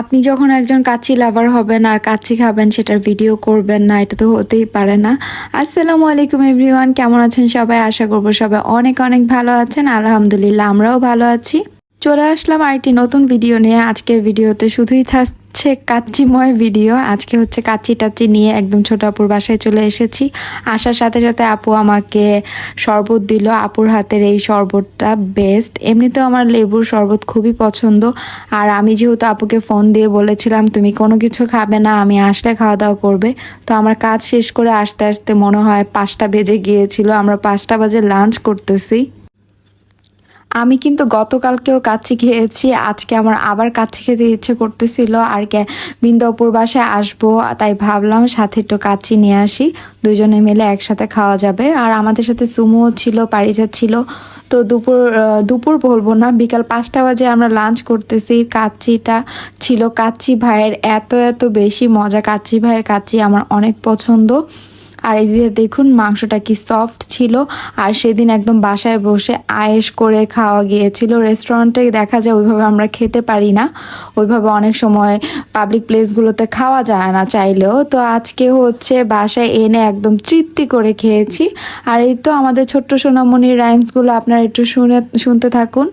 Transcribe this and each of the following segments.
আপনি যখন একজন কাচ্চি লাভার হবেন আর কাচ্চি খাবেন সেটার ভিডিও করবেন না, এটা তো হতেই পারে না। আসসালামু আলাইকুম এভরিওয়ান, কেমন আছেন সবাই? আশা করবো সবাই অনেক অনেক ভালো আছেন। আলহামদুলিল্লাহ আমরাও ভালো আছি। চলে আসলাম আরেকটি নতুন ভিডিও নিয়ে। আজকের ভিডিওতে শুধুই থাকছে কাচ্চিময় ভিডিও। আজকে হচ্ছে কাচ্চি টাচ্চি নিয়ে একদম ছোট আপুর বাসায় চলে এসেছি। আসার সাথে সাথে আপু আমাকে শরবত দিল। আপুর হাতের এই শরবতটা বেস্ট। এমনিতেও আমার লেবুর শরবত খুবই পছন্দ। আর আমি যেহেতু আপুকে ফোন দিয়ে বলেছিলাম তুমি কোনো কিছু খাবে না, আমি আসলে খাওয়া দাওয়া করবে, তো আমার কাজ শেষ করে আসতে আসতে মনে হয় 5টা বেজে গিয়েছিল। আমরা 5টা বাজে লাঞ্চ করতেছি। আমি কিন্তু গতকালকেও কাচ্চি খেয়েছি, আজকে আমার আবার কাচ্চি খেতে ইচ্ছে করতেছিল। আর বিন্দুপুর বাসায় আসবো, তাই ভাবলাম সাথে একটু কাচ্চি নিয়ে আসি, দুজনে মিলে একসাথে খাওয়া যাবে। আর আমাদের সাথে সুমো ছিল, পারিজা ছিল। তো দুপুর বলবো না, বিকাল 5টা বাজে আমরা লাঞ্চ করতেছি। কাচ্চিটা ছিল কাচ্চি ভাইয়ের, এত এত বেশি মজা। কাচ্চি ভাইয়ের কাচ্চি আমার অনেক পছন্দ। আর এই যে দেখুন মাংসটা কি সফট ছিল। আর সেদিন একদম বাসায় বসে আয়েশ করে খাওয়া গিয়েছিল। রেস্টুরেন্টে দেখা যায় ওইভাবে আমরা খেতে পারি না, ওইভাবে অনেক সময় পাবলিক প্লেসগুলোতে খাওয়া যায় না চাইলেও। তো আজকে হচ্ছে বাসায় এনে একদম তৃপ্তি করে খেয়েছি। আর এই তো আমাদের ছোট্ট সোনামণির রাইমসগুলো আপনারা একটু শুনতে থাকুন।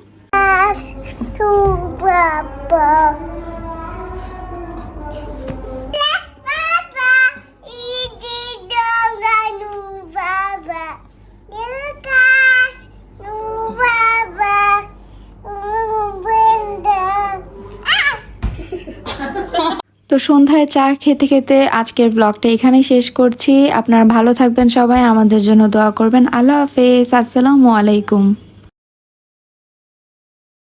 তো সন্ধ্যায় চা খেতে খেতে আজকের ব্লগটা এখানেই শেষ করছি। আপনারা ভালো থাকবেন, সবাই আমাদের জন্য দোয়া করবেন। আল্লাহ হাফেজ, আসসালামু আলাইকুম।